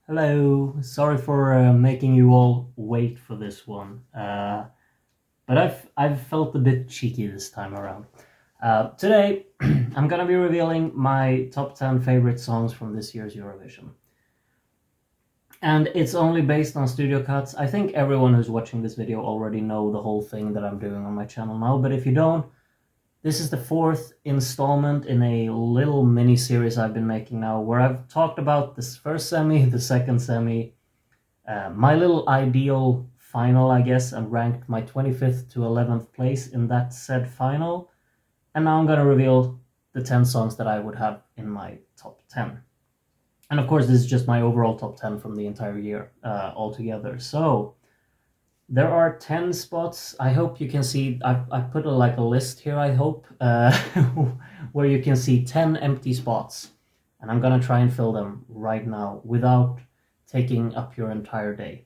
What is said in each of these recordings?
Hello, sorry for making you all wait for this one, but I've felt a bit cheeky this time around. Today, I'm gonna be revealing my top 10 favorite songs from this year's Eurovision, and it's only based on studio cuts. I think everyone who's watching this video already know the whole thing that I'm doing on my channel now, but if you don't, this is the fourth installment in a little mini series I've been making now, where I've talked about this first semi, the second semi, my little ideal final, I guess, and ranked my 25th to 11th place in that said final. And now I'm going to reveal the 10 songs that I would have in my top 10. And of course, this is just my overall top 10 from the entire year altogether. So there are 10 spots. I hope you can see, I put like a list here, I hope, where you can see 10 empty spots. And I'm going to try and fill them right now without taking up your entire day.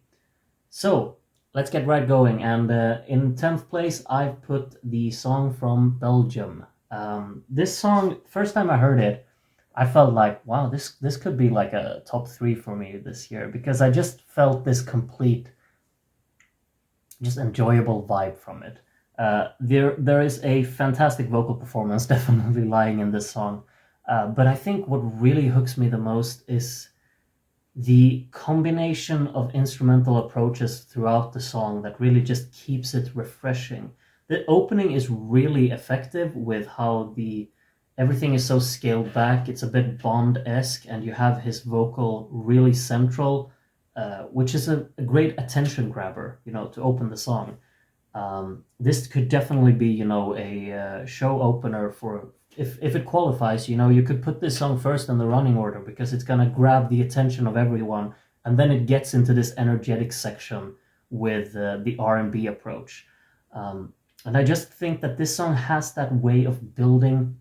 So let's get right going. And in 10th place, I've put the song from Belgium. This song, first time I heard it, I felt like, wow, this could be like a top 3 for me this year, because I just felt this complete, just enjoyable vibe from it. There is a fantastic vocal performance definitely lying in this song. But I think what really hooks me the most is the combination of instrumental approaches throughout the song that really just keeps it refreshing. The opening is really effective with how everything is so scaled back. It's a bit Bond-esque, and you have his vocal really central, which is a great attention grabber, to open the song. This could definitely be, a show opener for, if it qualifies, you could put this song first in the running order, because it's gonna grab the attention of everyone, and then it gets into this energetic section with the R&B approach. And I just think that this song has that way of building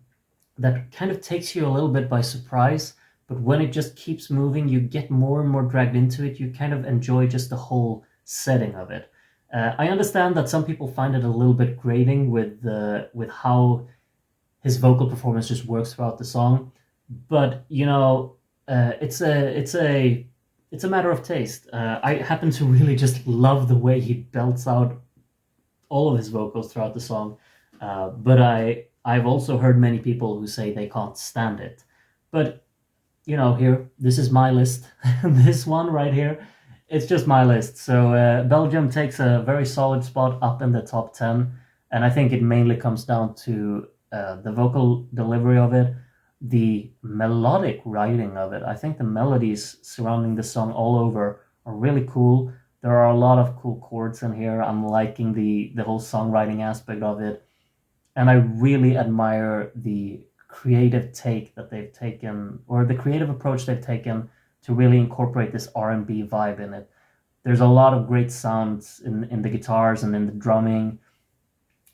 that kind of takes you a little bit by surprise, but when it just keeps moving, you get more and more dragged into it. You kind of enjoy just the whole setting of it. I understand that some people find it a little bit grating with how his vocal performance just works throughout the song, but it's a matter of taste. I happen to really just love the way he belts out all of his vocals throughout the song, but I've also heard many people who say they can't stand it. But here, this is my list. This one right here, it's just my list. So Belgium takes a very solid spot up in the top 10, and I think it mainly comes down to the vocal delivery of it, the melodic writing of it. I think the melodies surrounding the song all over are really cool. There are a lot of cool chords in here. I'm liking the whole songwriting aspect of it, and I really admire the creative take that they've taken, or the creative approach they've taken to really incorporate this R&B vibe in it. There's a lot of great sounds in the guitars and in the drumming.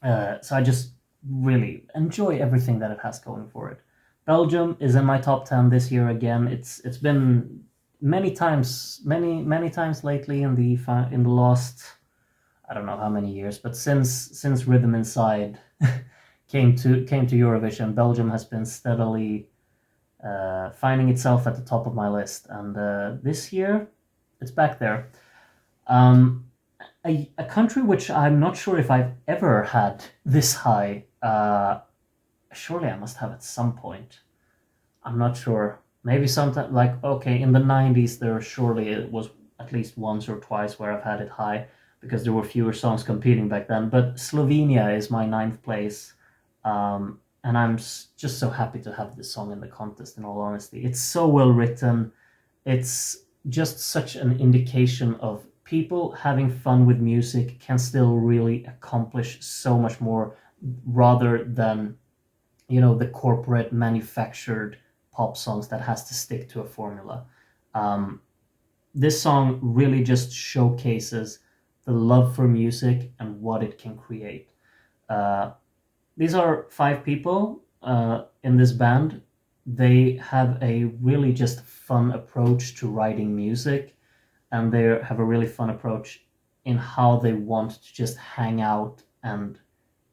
So I just really enjoy everything that it has going for it. Belgium is in my top 10 this year again. It's been many times lately in the last, I don't know how many years, but since Rhythm Inside came to Eurovision, Belgium has been steadily finding itself at the top of my list, and this year it's back there. A country which I'm not sure if I've ever had this high. Surely I must have at some point. I'm not sure. Maybe sometime, like, okay, in the 90s, surely it was at least once or twice where I've had it high, because there were fewer songs competing back then. But Slovenia is my 9th place. And I'm just so happy to have this song in the contest, in all honesty. It's so well written. It's just such an indication of people having fun with music can still really accomplish so much more, rather than, the corporate manufactured pop songs that has to stick to a formula. This song really just showcases the love for music and what it can create. These are 5 people in this band. They have a really just fun approach to writing music, and they have a really fun approach in how they want to just hang out and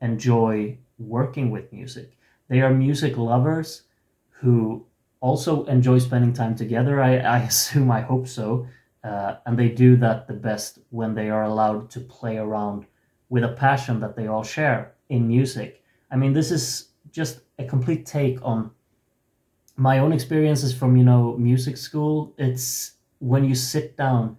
enjoy working with music. They are music lovers who also enjoy spending time together. I assume, I hope so. And they do that the best when they are allowed to play around with a passion that they all share in music. I mean, this is just a complete take on my own experiences from, music school. It's when you sit down,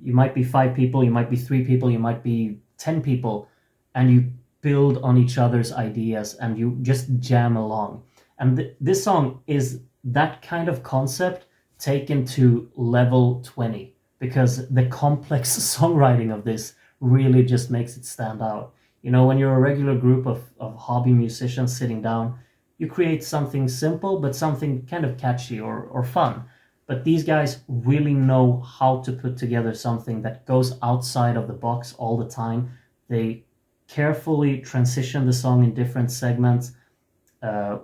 you might be 5 people, you might be 3 people, you might be 10 people, and you build on each other's ideas and you just jam along. And this song is that kind of concept taken to level 20, because the complex songwriting of this really just makes it stand out. When you're a regular group of hobby musicians sitting down, you create something simple but something kind of catchy or fun. But these guys really know how to put together something that goes outside of the box all the time. They carefully transition the song in different segments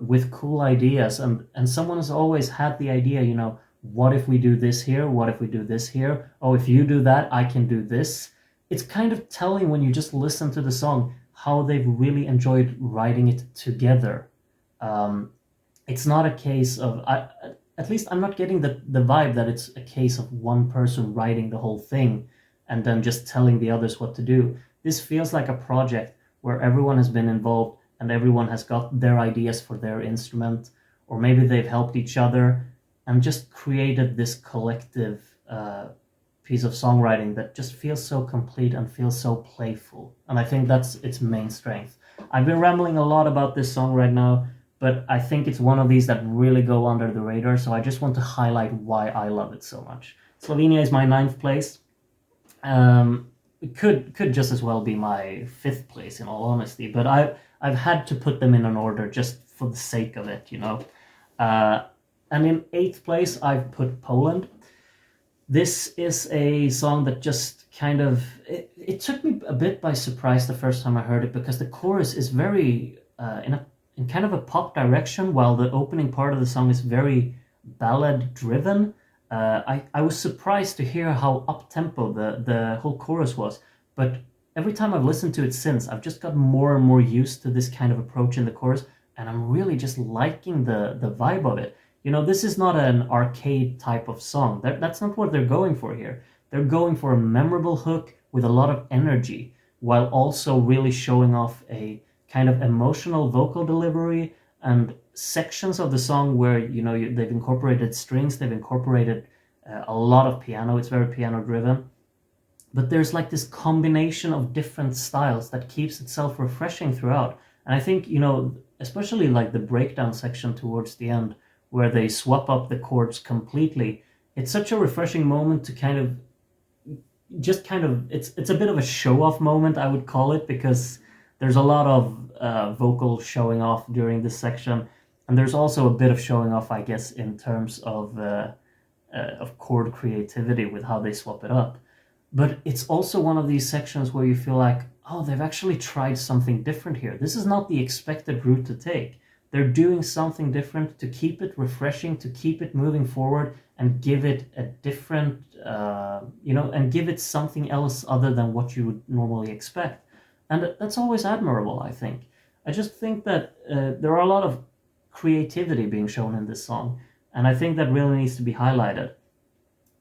with cool ideas, and someone has always had the idea, what if we do this here, what if we do this here, oh, if you do that, I can do this. It's kind of telling when you just listen to the song how they've really enjoyed writing it together. It's not a case of, at least I'm not getting the vibe that it's a case of one person writing the whole thing and then just telling the others what to do. This feels like a project where everyone has been involved and everyone has got their ideas for their instrument, or maybe they've helped each other and just created this collective piece of songwriting that just feels so complete and feels so playful. And I think that's its main strength. I've been rambling a lot about this song right now, but I think it's one of these that really go under the radar, so I just want to highlight why I love it so much. Slovenia is my 9th place. It could just as well be my 5th place, in all honesty, but I've had to put them in an order just for the sake of it, and in 8th place, I've put Poland. This is a song that just kind of, it took me a bit by surprise the first time I heard it, because the chorus is very in kind of a pop direction, while the opening part of the song is very ballad driven. I was surprised to hear how up-tempo the whole chorus was, but every time I've listened to it since, I've just got more and more used to this kind of approach in the chorus, and I'm really just liking the vibe of it. This is not an arcade type of song. That's not what they're going for here. They're going for a memorable hook with a lot of energy, while also really showing off a kind of emotional vocal delivery and sections of the song where, they've incorporated strings, they've incorporated a lot of piano. It's very piano driven. But there's like this combination of different styles that keeps itself refreshing throughout. And I think, especially like the breakdown section towards the end, where they swap up the chords completely, it's such a refreshing moment to kind of, it's a bit of a show-off moment, I would call it, because there's a lot of vocal showing off during this section, and there's also a bit of showing off, I guess, in terms of chord creativity with how they swap it up. But it's also one of these sections where you feel like, oh, they've actually tried something different here. This is not the expected route to take. They're doing something different to keep it refreshing, to keep it moving forward, and give it a different, and give it something else other than what you would normally expect. And that's always admirable, I think. I just think that there are a lot of creativity being shown in this song, and I think that really needs to be highlighted.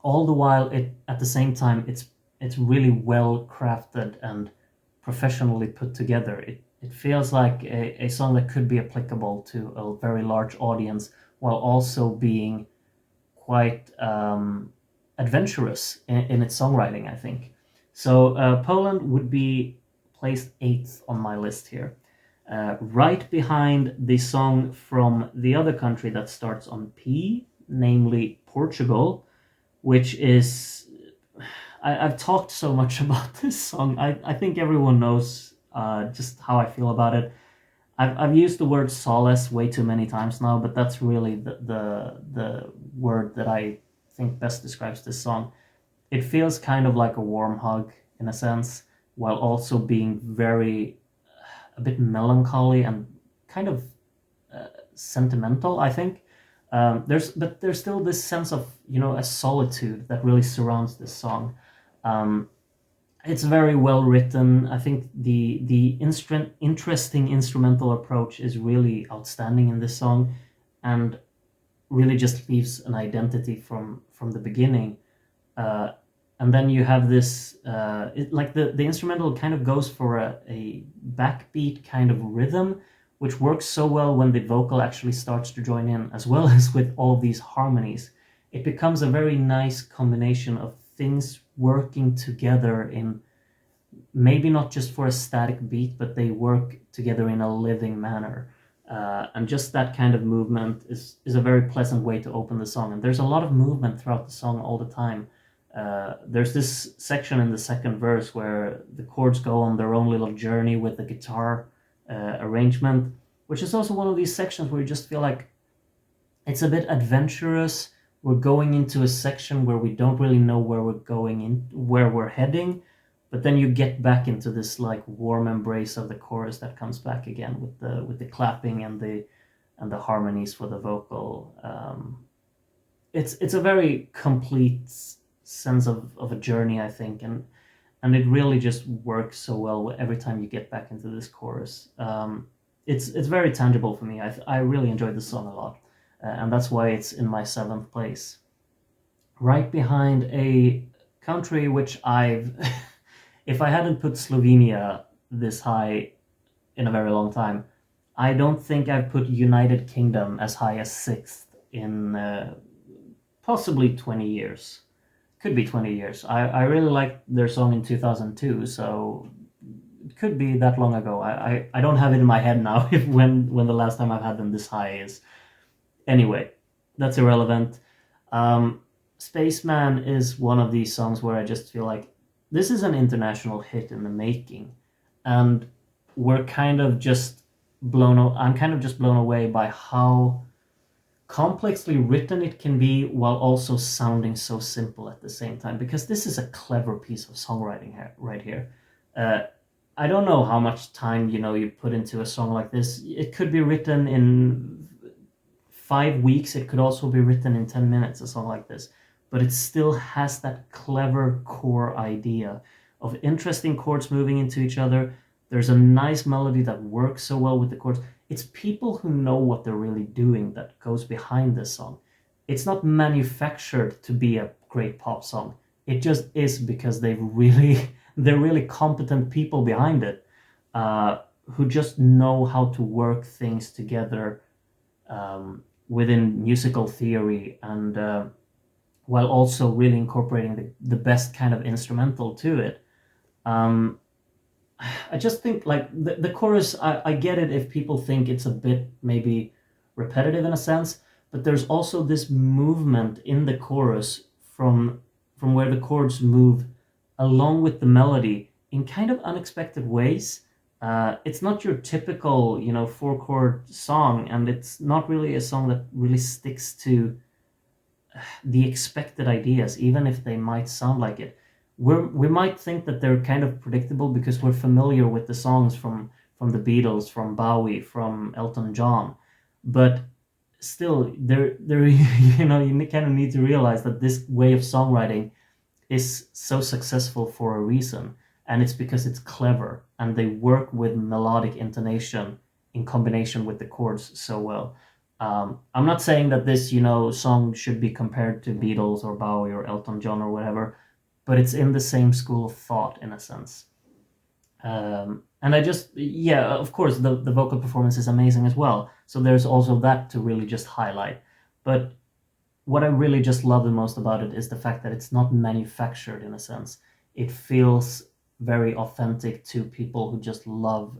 All the while, at the same time, it's really well crafted and professionally put together. It feels like a song that could be applicable to a very large audience, while also being quite adventurous in its songwriting, I think. So Poland would be placed 8th on my list here. Right behind the song from the other country that starts on P, namely Portugal, which is... I've talked so much about this song. I think everyone knows just how I feel about it. I've used the word solace way too many times now, but that's really the word that I think best describes this song. It feels kind of like a warm hug in a sense, while also being very a bit melancholy and kind of sentimental, I think. There's still this sense of, a solitude that really surrounds this song. It's very well written. I think the interesting instrumental approach is really outstanding in this song, and really just leaves an identity from the beginning. Uh, and then you have this, like the instrumental kind of goes for a backbeat kind of rhythm, which works so well when the vocal actually starts to join in, as well as with all these harmonies. It becomes a very nice combination of things working together in maybe not just for a static beat, but they work together in a living manner. And just that kind of movement is a very pleasant way to open the song. And there's a lot of movement throughout the song all the time. There's this section in the second verse where the chords go on their own little journey with the guitar arrangement, which is also one of these sections where you just feel like it's a bit adventurous. We're going into a section where we don't really know where we're going in, where we're heading, but then you get back into this like warm embrace of the chorus that comes back again with the clapping and the harmonies for the vocal. It's a very complete sense of a journey, I think, and it really just works so well every time you get back into this chorus. It's very tangible for me. I really enjoyed the song a lot, and that's why it's in my 7th place, right behind a country which I've if I hadn't put Slovenia this high in a very long time, I don't think I've put United Kingdom as high as 6th in possibly 20 years. Could be 20 years. I really liked their song in 2002, so it could be that long ago. I don't have it in my head now if when the last time I've had them this high is. Anyway, that's irrelevant. Spaceman is one of these songs where I just feel like this is an international hit in the making, and we're kind of just I'm kind of just blown away by how complexly written it can be while also sounding so simple at the same time, because this is a clever piece of songwriting right here. I don't know how much time you put into a song like this. It could be written in 5 weeks. It could also be written in 10 minutes, a song like this, but it still has that clever core idea of interesting chords moving into each other. There's a nice melody that works so well with the chords. It's people who know what they're really doing that goes behind this song. It's not manufactured to be a great pop song. It just is because they're really competent people behind it, who just know how to work things together within musical theory, and while also really incorporating the best kind of instrumental to it. I just think like the chorus, I get it if people think it's a bit maybe repetitive in a sense, but there's also this movement in the chorus from where the chords move along with the melody in kind of unexpected ways. It's not your typical, 4-chord song, and it's not really a song that really sticks to the expected ideas, even if they might sound like it. We might think that they're kind of predictable because we're familiar with the songs from the Beatles, from Bowie, from Elton John, but still, you kind of need to realize that this way of songwriting is so successful for a reason, and it's because it's clever and they work with melodic intonation in combination with the chords so well. I'm not saying that this song should be compared to Beatles or Bowie or Elton John or whatever, but it's in the same school of thought in a sense. And of course, the vocal performance is amazing as well. So there's also that to really just highlight. But what I really just love the most about it is the fact that it's not manufactured in a sense. It feels very authentic to people who just love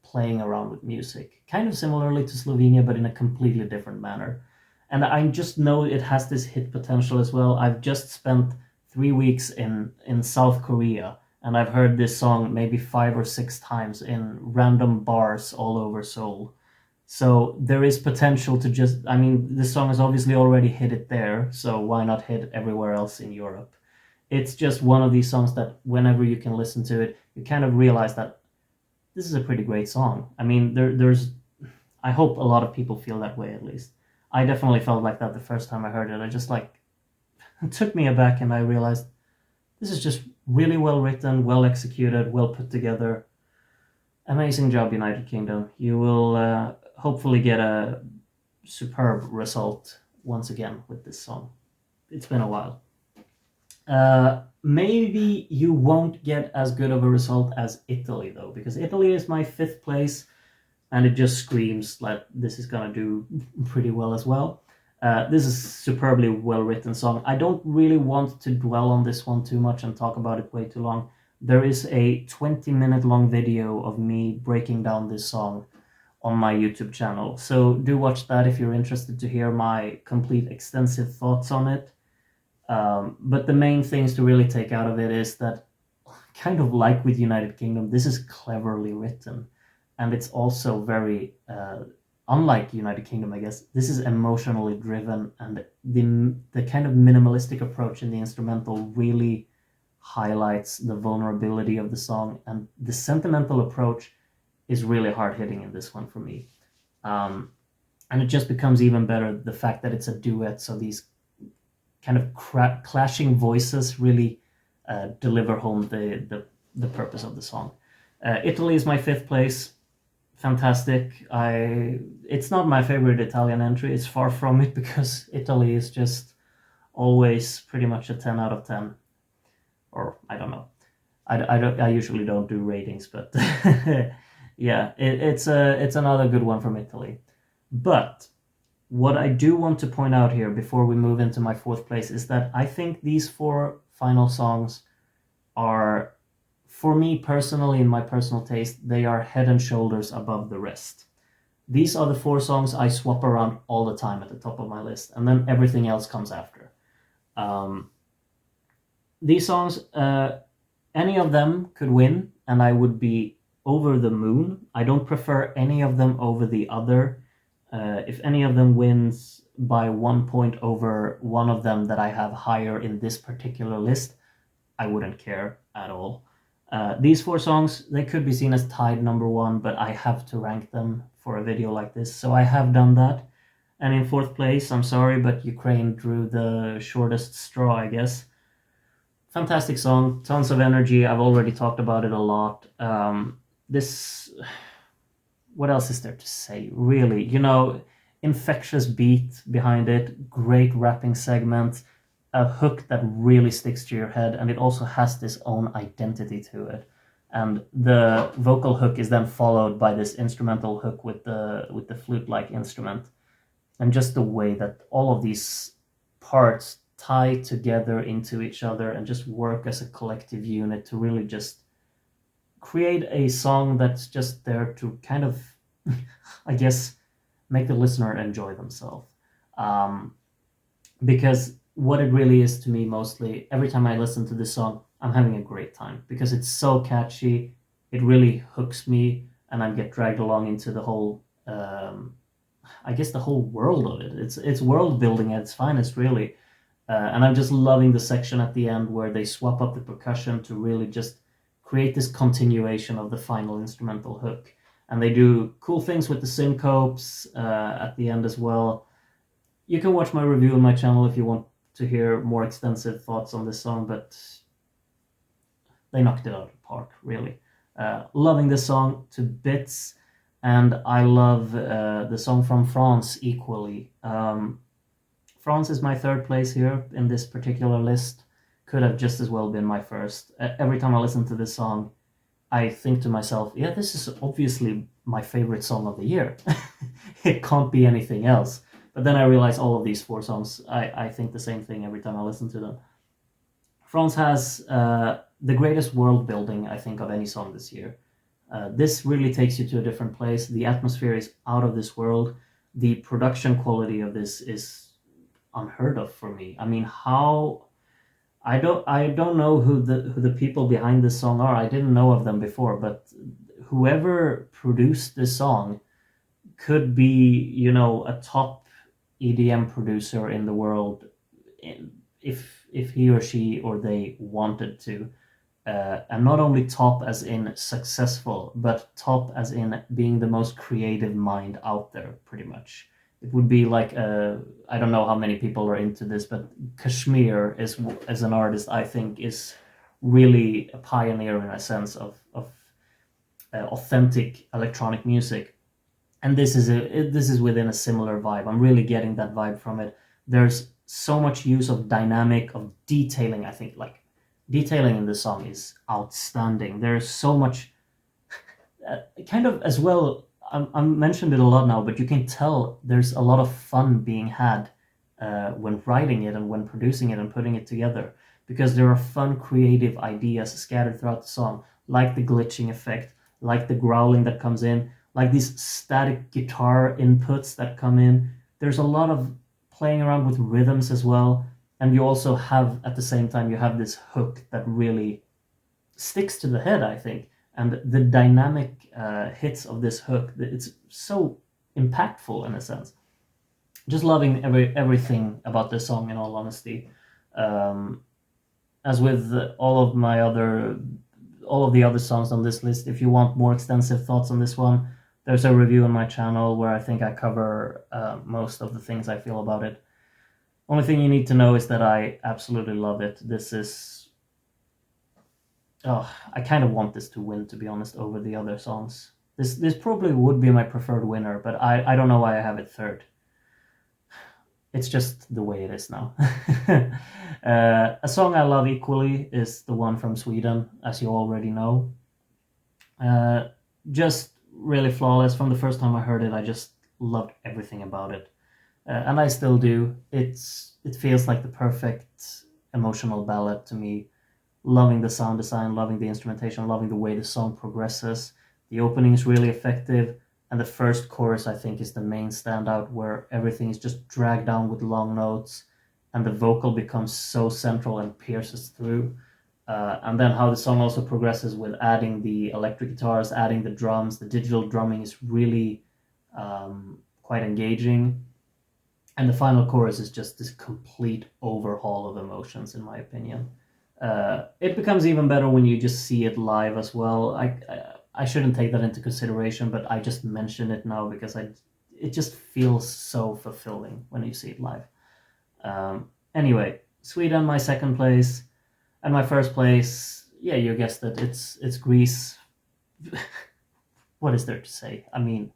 playing around with music. Kind of similarly to Slovenia, but in a completely different manner. And I just know it has this hit potential as well. I've just spent 3 weeks in South Korea, and I've heard this song maybe 5 or 6 times in random bars all over Seoul. So there is potential to this song has obviously already hit it there, so why not hit it everywhere else in Europe? It's just one of these songs that whenever you can listen to it, you kind of realize that this is a pretty great song. I mean, I hope a lot of people feel that way at least. I definitely felt like that the first time I heard it. I just it took me aback, and I realized this is just really well written, well executed, well put together. Amazing job, United Kingdom. You will hopefully get a superb result once again with this song. It's been a while. Maybe you won't get as good of a result as Italy, though, because Italy is my 5th place, and it just screams like this is gonna do pretty well as well. This is a superbly well-written song. I don't really want to dwell on this one too much and talk about it way too long. There is a 20-minute long video of me breaking down this song on my YouTube channel, so do watch that if you're interested to hear my complete extensive thoughts on it. But the main things to really take out of it is that, kind of like with United Kingdom, this is cleverly written, and it's also very unlike United Kingdom, I guess. This is emotionally driven, and the kind of minimalistic approach in the instrumental really highlights the vulnerability of the song, and the sentimental approach is really hard-hitting in this one for me. And it just becomes even better the fact that it's a duet, so these kind of clashing voices really deliver home the purpose of the song. Italy is my 5th place. Fantastic. It's not my favorite Italian entry. It's far from it, because Italy is just always pretty much a 10 out of 10. Or I don't know. I usually don't do ratings, but yeah, it's another good one from Italy. But what I do want to point out here before we move into my 4th place is that I think these 4 final songs are, for me personally, in my personal taste, they are head and shoulders above the rest. These are the 4 songs I swap around all the time at the top of my list, and then everything else comes after. These songs, any of them could win, and I would be over the moon. I don't prefer any of them over the other. If any of them wins by 1 point over one of them that I have higher in this particular list, I wouldn't care at all. These 4 songs, they could be seen as tied number 1, but I have to rank them for a video like this, so I have done that. And in 4th place, I'm sorry, but Ukraine drew the shortest straw, I guess. Fantastic song, tons of energy. I've already talked about it a lot. What else is there to say, really? Infectious beat behind it, great rapping segment, a hook that really sticks to your head, and it also has this own identity to it. And the vocal hook is then followed by this instrumental hook with the flute-like instrument. And just the way that all of these parts tie together into each other and just work as a collective unit to really just create a song that's just there to kind of, I guess, make the listener enjoy themselves. Because what it really is to me mostly, every time I listen to this song, I'm having a great time because it's so catchy. It really hooks me, and I get dragged along into the whole, I guess, the whole world of it. It's world building at its finest, really. And I'm just loving the section at the end where they swap up the percussion to really just create this continuation of the final instrumental hook. And they do cool things with the syncopes at the end as well. You can watch my review on my channel if you want to hear more extensive thoughts on this song, but they knocked it out of the park, really. Loving this song to bits, and I love the song from France equally. France is my 3rd place here in this particular list. Could have just as well been my 1st. Every time I listen to this song, I think to myself, yeah, this is obviously my favorite song of the year. It can't be anything else. But then I realize all of these 4 songs, I think the same thing every time I listen to them. France has the greatest world building, I think, of any song this year. This really takes you to a different place. The atmosphere is out of this world. The production quality of this is unheard of for me. I mean, I don't know who the people behind this song are. I didn't know of them before, but whoever produced this song could be, a top EDM producer in the world if he or she or they wanted to. And not only top as in successful, but top as in being the most creative mind out there, pretty much. It would be like, I don't know how many people are into this, but Kashmir as an artist, I think, is really a pioneer in a sense of authentic electronic music. And this is within a similar vibe. I'm really getting that vibe from it. there's so much use of dynamic, of detailing. I think like detailing in the song is outstanding. There's so much kind of as well. I mentioned it a lot now, but you can tell there's a lot of fun being had when writing it and when producing it and putting it together, because there are fun, creative ideas scattered throughout the song, like the glitching effect, like the growling that comes in, like these static guitar inputs that come in. There's a lot of playing around with rhythms as well, and you also have at the same time you have this hook that really sticks to the head, I think. And the dynamic hits of this hook, it's so impactful in a sense. Just loving everything about this song, in all honesty. Um, as with all of the other songs on this list, if you want more extensive thoughts on this one, there's a review on my channel where I think I cover most of the things I feel about it. Only thing you need to know is that I absolutely love it. This is I kind of want this to win, to be honest, over the other songs. This probably would be my preferred winner, but I don't know why I have it third. It's just the way it is now. A song I love equally is the one from Sweden, as you already know. Just really flawless. From the first time I heard it, I just loved everything about it. And I still do. It feels like the perfect emotional ballad to me. Loving the sound design, loving the instrumentation, loving the way the song progresses. The opening is really effective, and the first chorus, I think, is the main standout, where everything is just dragged down with long notes, and the vocal becomes so central and pierces through. And then how the song also progresses with adding the electric guitars, adding the drums. The digital drumming is really quite engaging. And the final chorus is just this complete overhaul of emotions, in my opinion. It becomes even better when you just see it live as well. I shouldn't take that into consideration, but I just mention it now because it just feels so fulfilling when you see it live. Anyway, Sweden, my second place, and my first place. Yeah, you guessed it. It's Greece. What is there to say? I mean,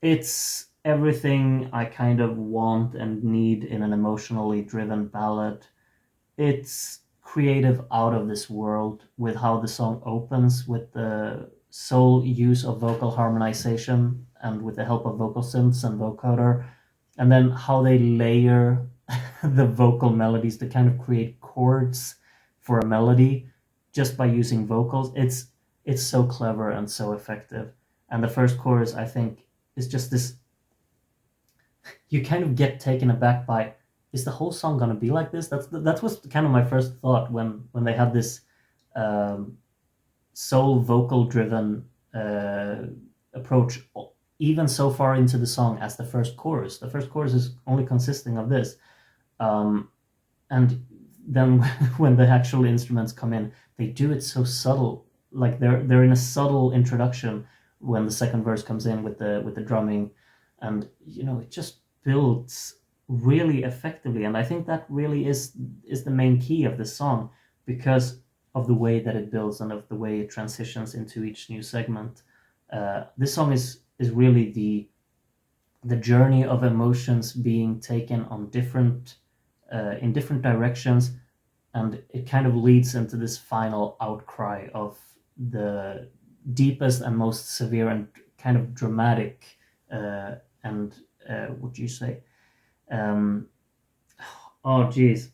it's everything I kind of want and need in an emotionally driven ballad. It's creative out of this world with how the song opens with the sole use of vocal harmonization and with the help of vocal synths and vocoder, and then how they layer the vocal melodies to kind of create chords for a melody just by using vocals. It's so clever and so effective. And the first chorus, I think, is just this, you kind of get taken aback by, is the whole song gonna be like this? That was kind of my first thought when they had this soul vocal driven approach, even so far into the song as the first chorus. The first chorus is only consisting of this, and then when the actual instruments come in, they do it so subtle. Like they're in a subtle introduction when the second verse comes in with the drumming, and it just builds really effectively. And I think that really is the main key of this song, because of the way that it builds and of the way it transitions into each new segment. This song is really the journey of emotions being taken on different in different directions, and it kind of leads into this final outcry of the deepest and most severe and kind of dramatic and what do you say? Oh geez,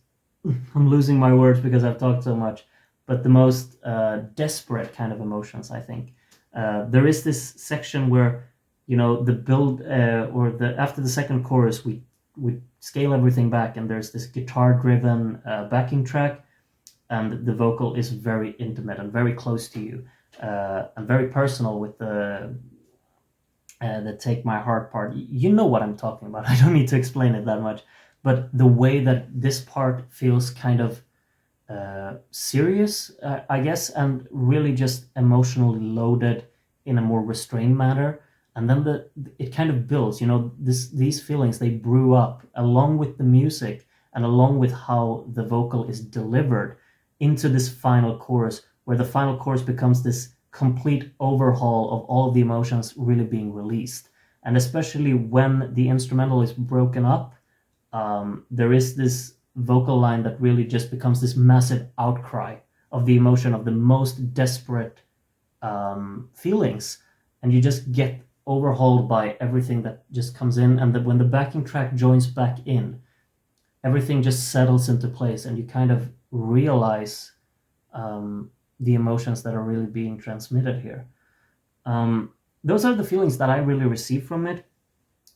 I'm losing my words because I've talked so much. But the most desperate kind of emotions, I think. There is this section where, the build or the after the second chorus, we scale everything back, and there's this guitar-driven backing track, and the vocal is very intimate and very close to you, and very personal with the Take My Heart part. You know what I'm talking about. I don't need to explain it that much. But the way that this part feels kind of serious, I guess, and really just emotionally loaded in a more restrained manner. And then it kind of builds, these feelings, they brew up along with the music and along with how the vocal is delivered into this final chorus, where the final chorus becomes this complete overhaul of all of the emotions really being released. And especially when the instrumental is broken up, there is this vocal line that really just becomes this massive outcry of the emotion of the most desperate feelings, and you just get overhauled by everything that just comes in, and that when the backing track joins back in, everything just settles into place, and you kind of realize the emotions that are really being transmitted here. Those are the feelings that I really receive from it,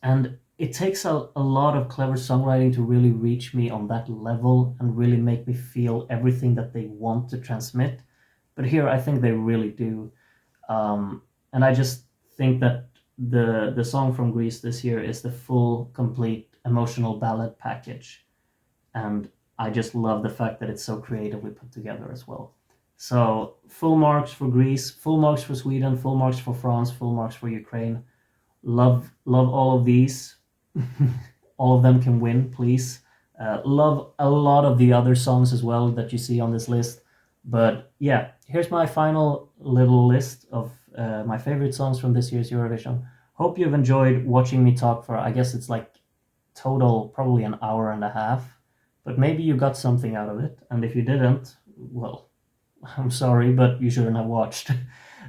and it takes a lot of clever songwriting to really reach me on that level and really make me feel everything that they want to transmit. But here, I think they really do. And I just think that the song from Greece this year is the full, complete emotional ballad package. And I just love the fact that it's so creatively put together as well. So full marks for Greece, full marks for Sweden, full marks for France, full marks for Ukraine. Love all of these. All of them can win, please. Love a lot of the other songs as well that you see on this list. But yeah, here's my final little list of my favorite songs from this year's Eurovision. Hope you've enjoyed watching me talk for, I guess it's like total probably an hour and a half. But maybe you got something out of it. And if you didn't, well, I'm sorry, but you shouldn't have watched.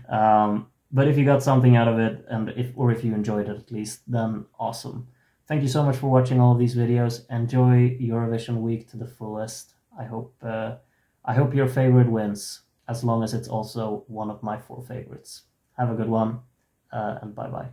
But if you got something out of it, and if you enjoyed it at least, then awesome. Thank you so much for watching all of these videos. Enjoy Eurovision week to the fullest. I hope your favorite wins, as long as it's also one of my 4 favorites. Have a good one, and bye bye.